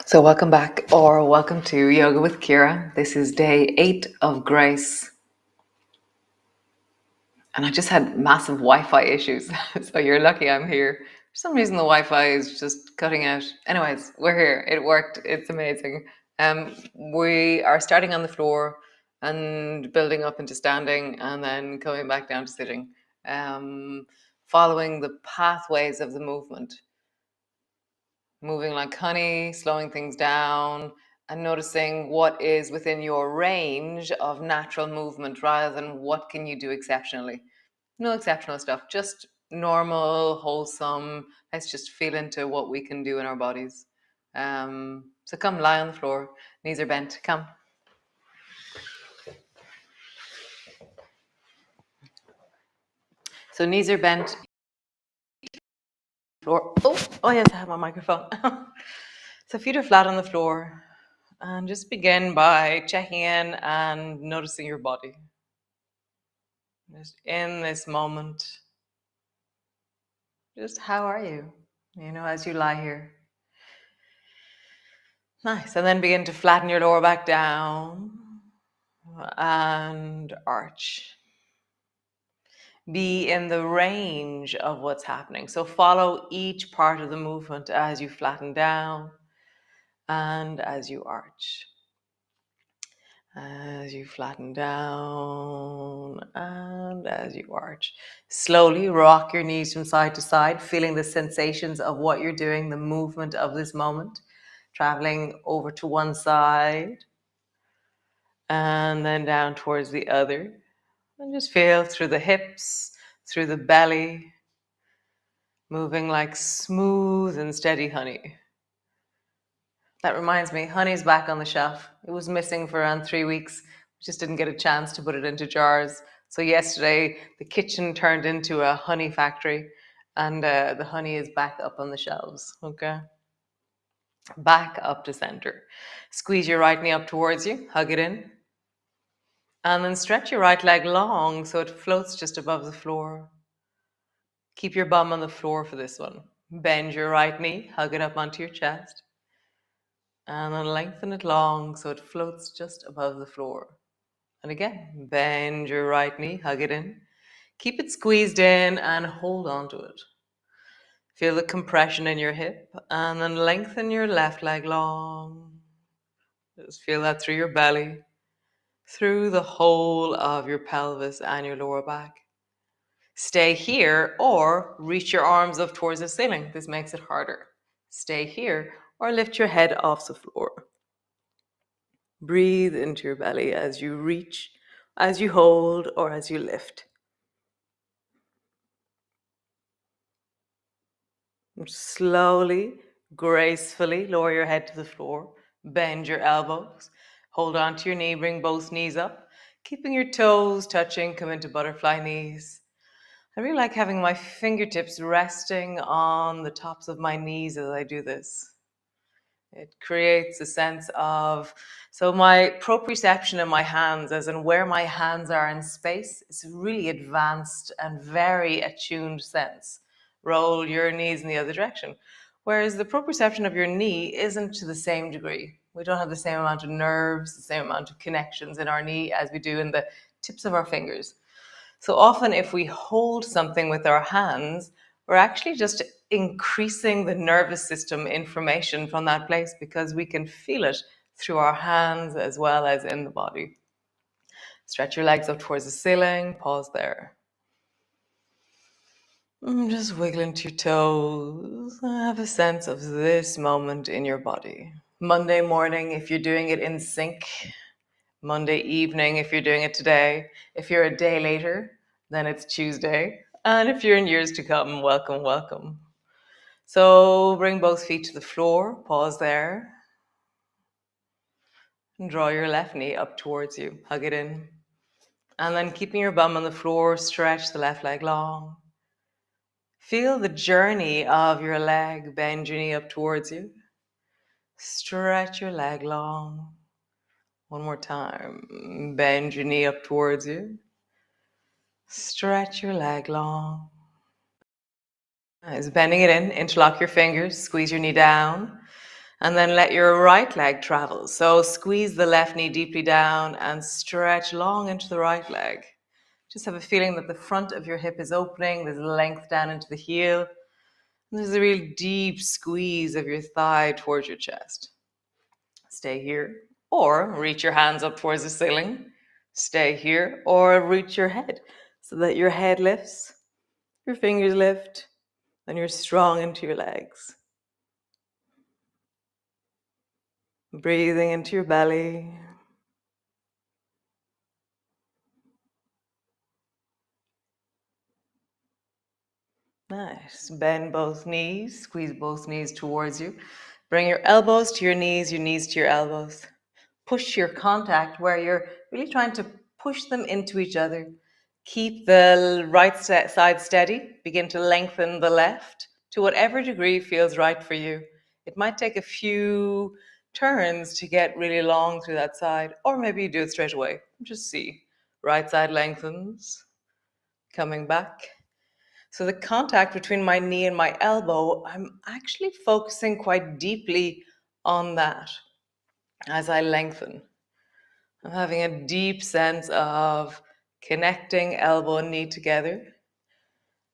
So, welcome back or welcome to Yoga with Ciara. This is day 8 of Grace. And I just had massive Wi Fi issues. So, you're lucky I'm here. For some reason, the Wi Fi is just cutting out. Anyways, we're here. It worked. It's amazing. We are starting on the floor and building up into standing and then coming back down to sitting, following the pathways of the movement. Moving like honey, slowing things down, and noticing what is within your range of natural movement rather than what can you do exceptionally. No exceptional stuff, just normal, wholesome. Let's just feel into what we can do in our bodies. So come lie on the floor, knees are bent, come. So knees are bent, floor. Oh yes, I have my microphone. So feet are flat on the floor. And just begin by checking in and noticing your body. Just in this moment. Just how are you? As you lie here. Nice. And then begin to flatten your lower back down and arch. Be in the range of what's happening. So follow each part of the movement as you flatten down and as you arch. As you flatten down and as you arch. Slowly rock your knees from side to side, feeling the sensations of what you're doing, the movement of this moment. Traveling over to one side and then down towards the other. And just feel through the hips, through the belly, moving like smooth and steady honey. That reminds me, honey's back on the shelf. It was missing for around 3 weeks. We just didn't get a chance to put it into jars. So yesterday, the kitchen turned into a honey factory, and the honey is back up on the shelves, okay? Back up to center. Squeeze your right knee up towards you, hug it in. And then stretch your right leg long so it floats just above the floor. Keep your bum on the floor for this one. Bend your right knee, hug it up onto your chest. And then lengthen it long so it floats just above the floor. And again, bend your right knee, hug it in. Keep it squeezed in and hold on to it. Feel the compression in your hip and then lengthen your left leg long. Just feel that through your belly, through the whole of your pelvis and your lower back. Stay here or reach your arms up towards the ceiling. This makes it harder. Stay here or lift your head off the floor. Breathe into your belly as you reach, as you hold, or as you lift. Slowly, gracefully lower your head to the floor. Bend your elbows. Hold on to your knee. Bring both knees up. Keeping your toes touching, come into butterfly knees. I really like having my fingertips resting on the tops of my knees as I do this. It creates a sense of, so my proprioception in my hands, as in where my hands are in space, is a really advanced and very attuned sense. Roll your knees in the other direction. Whereas the proprioception of your knee isn't to the same degree. We don't have the same amount of nerves, the same amount of connections in our knee as we do in the tips of our fingers. So often if we hold something with our hands, we're actually just increasing the nervous system information from that place because we can feel it through our hands as well as in the body. Stretch your legs up towards the ceiling, pause there. Just wiggle into your toes. Have a sense of this moment in your body. Monday morning, if you're doing it in sync. Monday evening, if you're doing it today. If you're a day later, then it's Tuesday. And if you're in years to come, welcome, welcome. So bring both feet to the floor, pause there. And draw your left knee up towards you, hug it in. And then keeping your bum on the floor, stretch the left leg long. Feel the journey of your leg, bend your knee up towards you. Stretch your leg long. One more time, bend your knee up towards you. Stretch your leg long. Nice. Bending it in, interlock your fingers, squeeze your knee down, And then let your right leg travel. So squeeze the left knee deeply down and stretch long into the right leg. Just have a feeling that the front of your hip is opening. There's length down into the heel. And there's a real deep squeeze of your thigh towards your chest. Stay here. Or reach your hands up towards the ceiling. Stay here. Or reach your head so that your head lifts, your fingers lift, and you're strong into your legs. Breathing into your belly. Nice. Bend both knees, squeeze both knees towards you. Bring your elbows to your knees to your elbows. Push your contact where you're really trying to push them into each other. Keep the right side steady. Begin to lengthen the left to whatever degree feels right for you. It might take a few turns to get really long through that side, or maybe you do it straight away. Just see. Right side lengthens, coming back. So the contact between my knee and my elbow, I'm actually focusing quite deeply on that as I lengthen. I'm having a deep sense of connecting elbow and knee together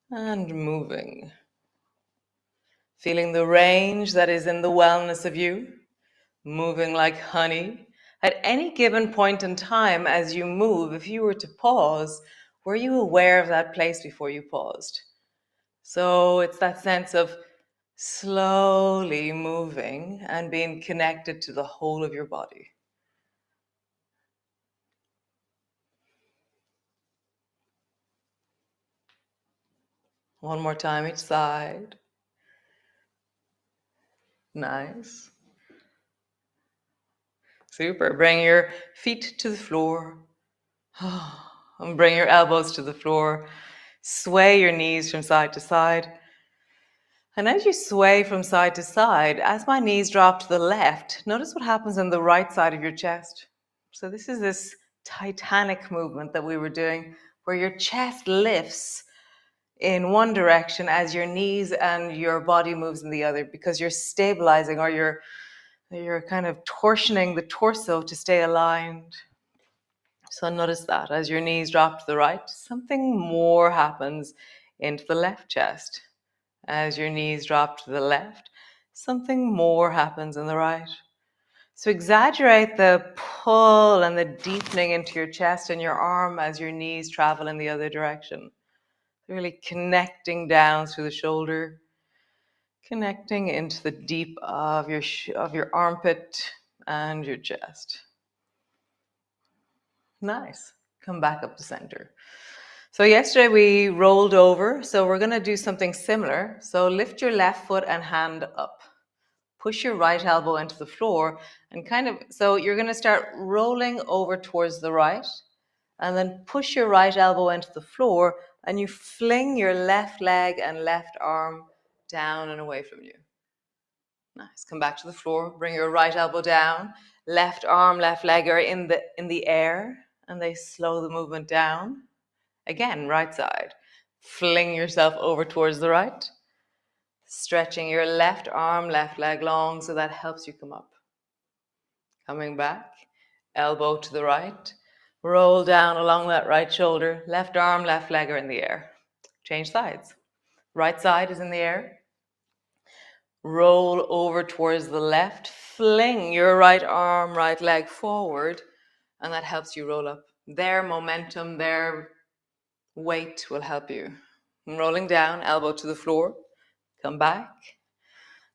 and moving. Feeling the range that is in the wellness of you, moving like honey. At any given point in time as you move, if you were to pause, were you aware of that place before you paused? So it's that sense of slowly moving and being connected to the whole of your body. One more time each side. Nice. Super. Bring your feet to the floor. And bring your elbows to the floor. Sway your knees from side to side. And as you sway from side to side, as my knees drop to the left, notice what happens on the right side of your chest. So this is this Titanic movement that we were doing, where your chest lifts in one direction as your knees and your body moves in the other, because you're stabilizing, or you're kind of torsioning the torso to stay aligned. So notice that as your knees drop to the right, something more happens into the left chest. As your knees drop to the left, something more happens in the right. So exaggerate the pull and the deepening into your chest and your arm as your knees travel in the other direction. Really connecting down through the shoulder, connecting into the deep of your armpit and your chest. Nice. Come back up to center. So yesterday we rolled over, so we're going to do something similar. So lift your left foot and hand up. Push your right elbow into the floor and so you're going to start rolling over towards the right, and then push your right elbow into the floor and you fling your left leg and left arm down and away from you. Nice. Come back to the floor. Bring your right elbow down. Left arm, left leg are in the air, and they slow the movement down. Again, right side. Fling yourself over towards the right. Stretching your left arm, left leg long, so that helps you come up. Coming back. Elbow to the right. Roll down along that right shoulder. Left arm, left leg are in the air. Change sides. Right side is in the air. Roll over towards the left, fling your right arm, right leg forward, and that helps you roll up. Their momentum, their weight will help you. And rolling down, elbow to the floor, come back.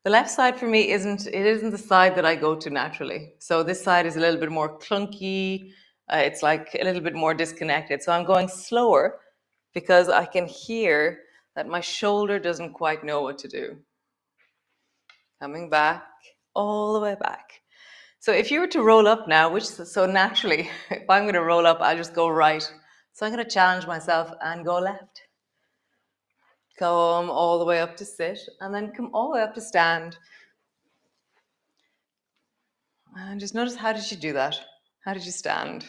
The left side for me isn't the side that I go to naturally. So this side is a little bit more clunky. It's like a little bit more disconnected. So I'm going slower because I can hear that my shoulder doesn't quite know what to do. Coming back, all the way back. So if you were to roll up now, so naturally, if I'm going to roll up, I just go right. So I'm going to challenge myself and go left. Come all the way up to sit, and then come all the way up to stand. And just notice, how did you do that? How did you stand?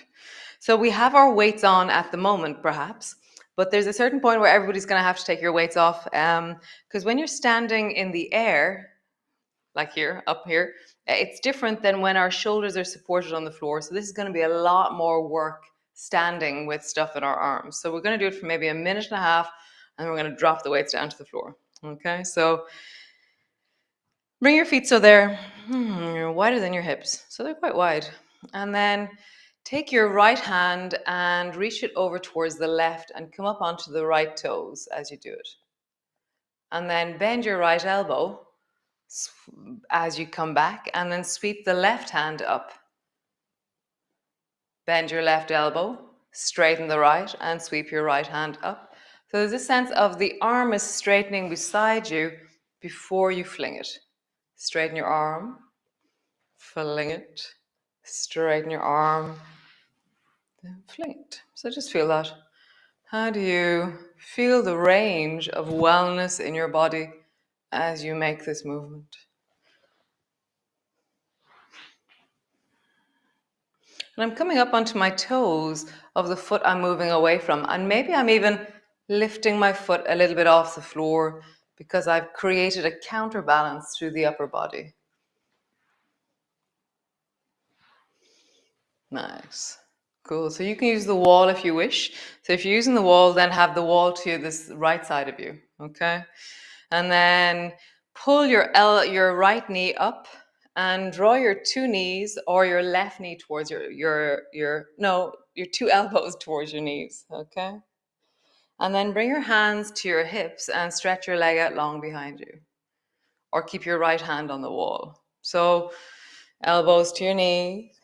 So we have our weights on at the moment, perhaps, but there's a certain point where everybody's going to have to take your weights off, because when you're standing in the air, like here, up here, It's different than when our shoulders are supported on the floor. So this is going to be a lot more work standing with stuff in our arms. So we're going to do it for maybe a minute and a half, and then we're going to drop the weights down to the floor. Okay, so bring your feet so they're wider than your hips. So they're quite wide. And then take your right hand and reach it over towards the left and come up onto the right toes as you do it. And then bend your right elbow as you come back, and then sweep the left hand up. Bend your left elbow, straighten the right, and sweep your right hand up. So there's a sense of the arm is straightening beside you before you fling it. Straighten your arm, fling it, straighten your arm, then fling it. So just feel that. How do you feel the range of wellness in your body as you make this movement? And I'm coming up onto my toes of the foot I'm moving away from. And maybe I'm even lifting my foot a little bit off the floor because I've created a counterbalance through the upper body. Nice. Cool. So you can use the wall if you wish. So if you're using the wall, then have the wall to this right side of you. Okay. And then pull your right knee up and draw your two knees or your left knee towards your two elbows towards your knees. Okay. And then bring your hands to your hips and stretch your leg out long behind you. Or keep your right hand on the wall. So elbows to your knees.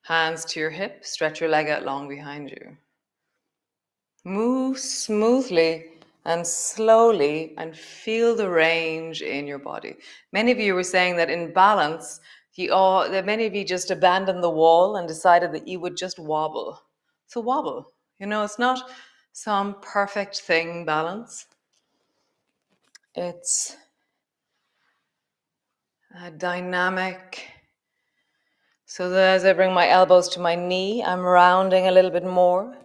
Hands to your hip, stretch your leg out long behind you. Move smoothly and slowly and feel the range in your body. Many of you were saying that in balance, that many of you just abandoned the wall and decided that you would just wobble. So wobble. It's not some perfect thing, balance. It's a dynamic. So as I bring my elbows to my knee, I'm rounding a little bit more.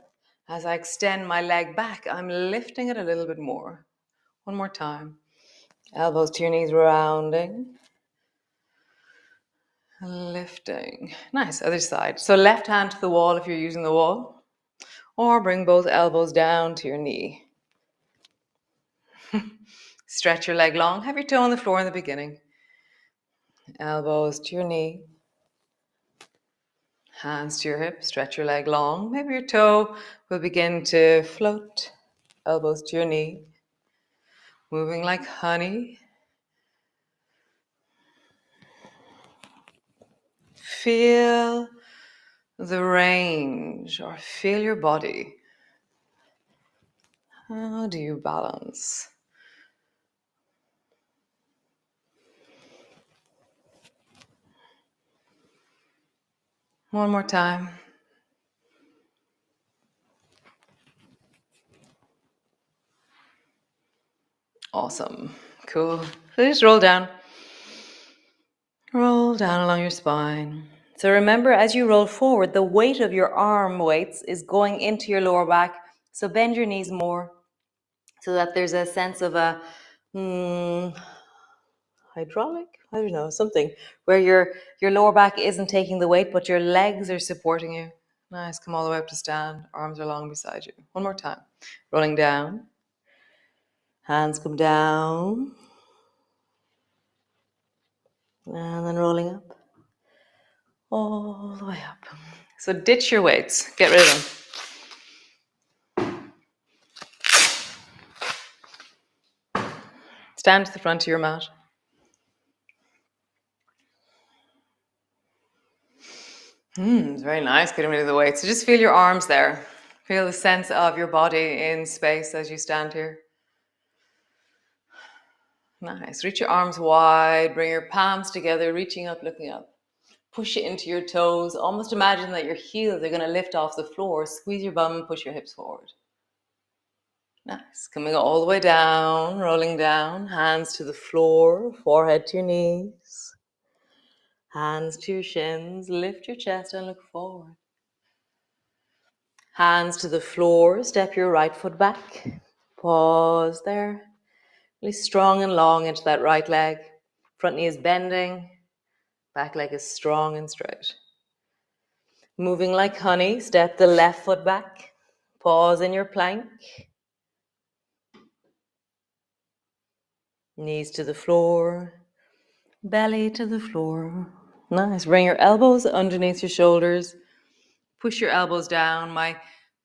As I extend my leg back, I'm lifting it a little bit more. One more time. Elbows to your knees, rounding. Lifting. Nice, other side. So left hand to the wall if you're using the wall. Or bring both elbows down to your knee. Stretch your leg long. Have your toe on the floor in the beginning. Elbows to your knee. Hands to your hip, stretch your leg long. Maybe your toe will begin to float. Elbows to your knee. Moving like honey. Feel the range or feel your body. How do you balance? One more time. Awesome. Cool. So just roll down. Roll down along your spine. So remember, as you roll forward, the weight of your arm weights is going into your lower back. So bend your knees more so that there's a sense of a hydraulic, I don't know, something where your lower back isn't taking the weight, but your legs are supporting you. Nice. Come all the way up to stand. Arms are long beside you. One more time. Rolling down. Hands come down. And then rolling up. All the way up. So ditch your weights. Get rid of them. Stand to the front of your mat. It's very nice getting rid of the weights. So just feel your arms there. Feel the sense of your body in space as you stand here. Nice. Reach your arms wide. Bring your palms together, reaching up, looking up. Push it into your toes. Almost imagine that your heels are going to lift off the floor. Squeeze your bum and push your hips forward. Nice. Coming all the way down, rolling down. Hands to the floor, forehead to your knees. Hands to your shins. Lift your chest and look forward. Hands to the floor. Step your right foot back. Pause there. Really strong and long into that right leg. Front knee is bending. Back leg is strong and straight. Moving like honey, step the left foot back. Pause in your plank. Knees to the floor. Belly to the floor. Nice. Bring your elbows underneath your shoulders. Push your elbows down. My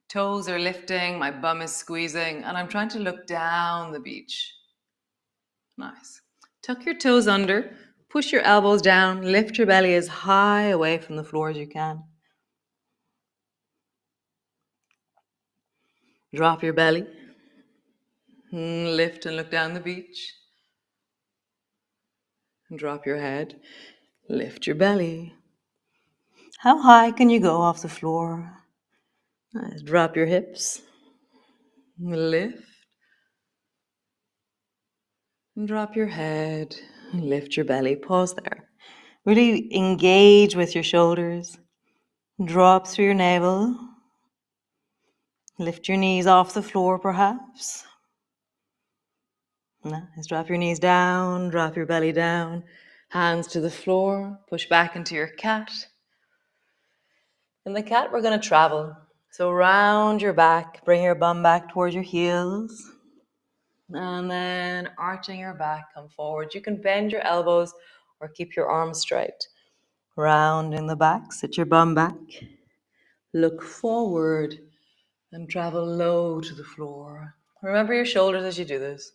toes are lifting. My bum is squeezing. And I'm trying to look down the beach. Nice. Tuck your toes under. Push your elbows down. Lift your belly as high away from the floor as you can. Drop your belly. Lift and look down the beach. Drop your head. Lift your belly. How high can you go off the floor? Nice. Drop your hips. Lift. Drop your head. Lift your belly. Pause there. Really engage with your shoulders. Drop through your navel. Lift your knees off the floor, perhaps. Nice. Drop your knees down. Drop your belly down. Hands to the floor. Push back into your cat. In the cat, we're going to travel. So round your back. Bring your bum back towards your heels. And then arching your back, come forward. You can bend your elbows or keep your arms straight. Round in the back, sit your bum back. Look forward and travel low to the floor. Remember your shoulders as you do this.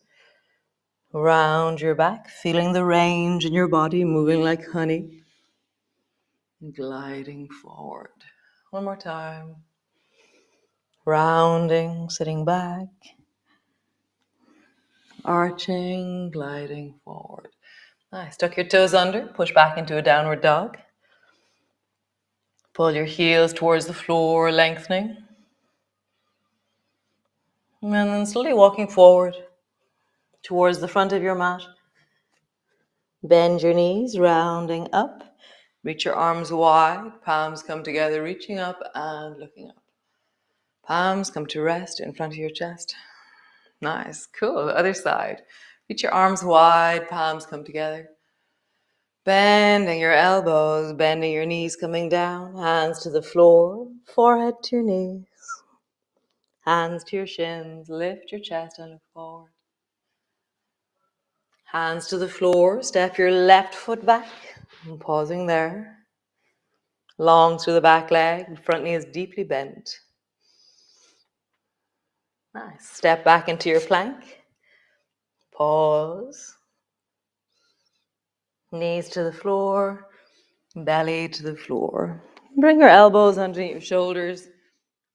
Round your back, feeling the range in your body, moving like honey. Gliding forward. One more time. Rounding, sitting back. Arching, gliding forward. Nice. Tuck your toes under, push back into a downward dog. Pull your heels towards the floor, lengthening. And then slowly walking forward towards the front of your mat. Bend your knees, rounding up. Reach your arms wide, palms come together, reaching up and looking up. Palms come to rest in front of your chest. Nice, cool. Other side. Reach your arms wide, palms come together. Bending your elbows, bending your knees, coming down. Hands to the floor, forehead to your knees. Hands to your shins, lift your chest and look forward. Hands to the floor, step your left foot back. And pausing there. Long through the back leg, front knee is deeply bent. Nice. Step back into your plank. Pause. Knees to the floor, belly to the floor. Bring your elbows underneath your shoulders.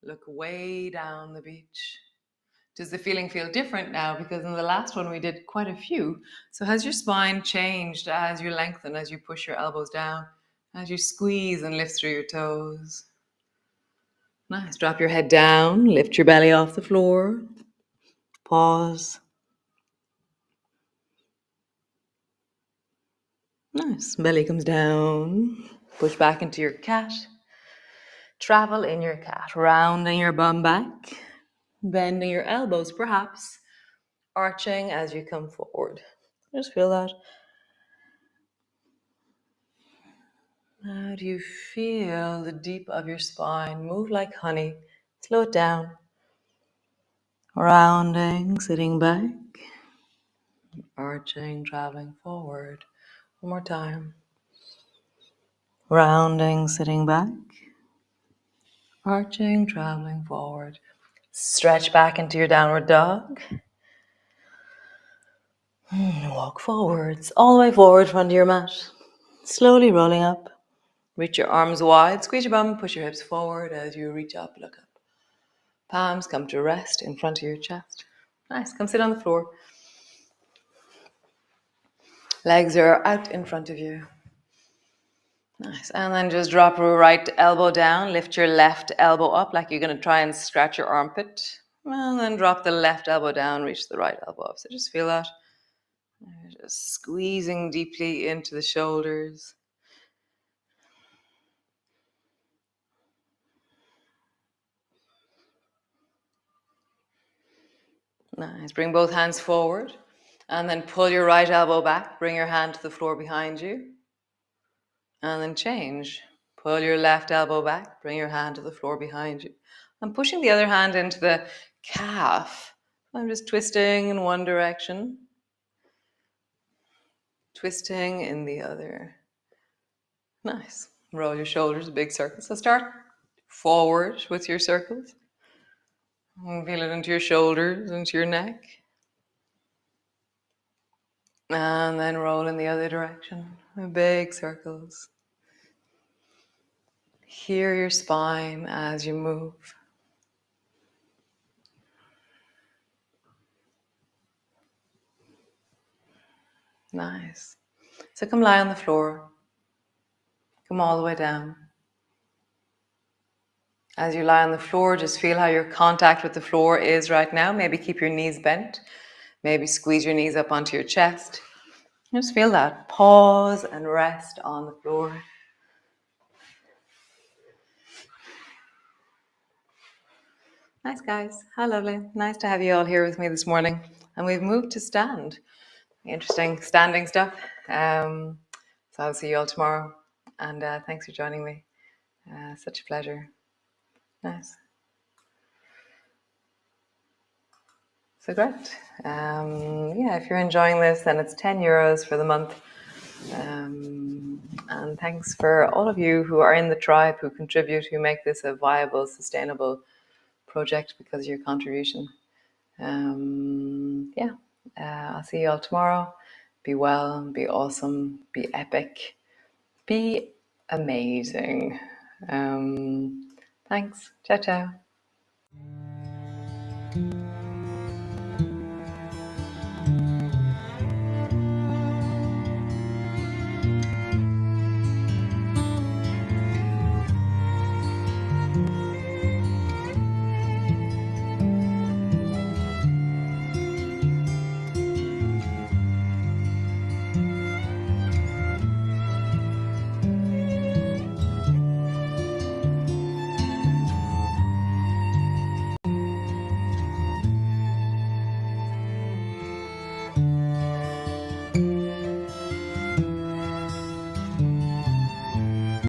Look way down the beach. Does the feeling feel different now? Because in the last one we did quite a few. So has your spine changed as you lengthen, as you push your elbows down, as you squeeze and lift through your toes? Nice. Drop your head down, lift your belly off the floor. Pause. Nice. Belly comes down. Push back into your cat. Travel in your cat, rounding your bum back, bending your elbows perhaps, arching as you come forward. Just feel that. How do you feel the deep of your spine move like honey? Slow it down. Rounding, sitting back, arching, traveling forward. One more time. Rounding, sitting back, arching, traveling forward. Stretch back into your downward dog. Walk forwards, all the way forward front of your mat. Slowly rolling up. Reach your arms wide, squeeze your bum, push your hips forward as you reach up, look up. Palms come to rest in front of your chest. Nice, come sit on the floor. Legs are out in front of you. Nice, and then just drop your right elbow down, lift your left elbow up like you're going to try and scratch your armpit. And then drop the left elbow down, reach the right elbow up. So just feel that. Just squeezing deeply into the shoulders. Nice. Bring both hands forward and then pull your right elbow back. Bring your hand to the floor behind you. And then change. Pull your left elbow back, bring your hand to the floor behind you. I'm pushing the other hand into the calf. I'm just twisting in one direction, twisting in the other. Nice. Roll your shoulders, a big circle. So start forward with your circles. And feel it into your shoulders, into your neck. And then roll in the other direction. Big circles. Hear your spine as you move. Nice. So come lie on the floor. Come all the way down. As you lie on the floor, just feel how your contact with the floor is right now. Maybe keep your knees bent. Maybe squeeze your knees up onto your chest. Just feel that. Pause and rest on the floor. Nice, guys. How lovely. Nice to have you all here with me this morning. And we've moved to stand. Interesting standing stuff. So I'll see you all tomorrow. And thanks for joining me. Such a pleasure. Nice. So great. Yeah, if you're enjoying this, then it's €10 for the month. And thanks for all of you who are in the tribe, who contribute, who make this a viable, sustainable project because of your contribution. Yeah, I'll see you all tomorrow. Be well, be awesome, be epic, be amazing. Thanks. Ciao, ciao.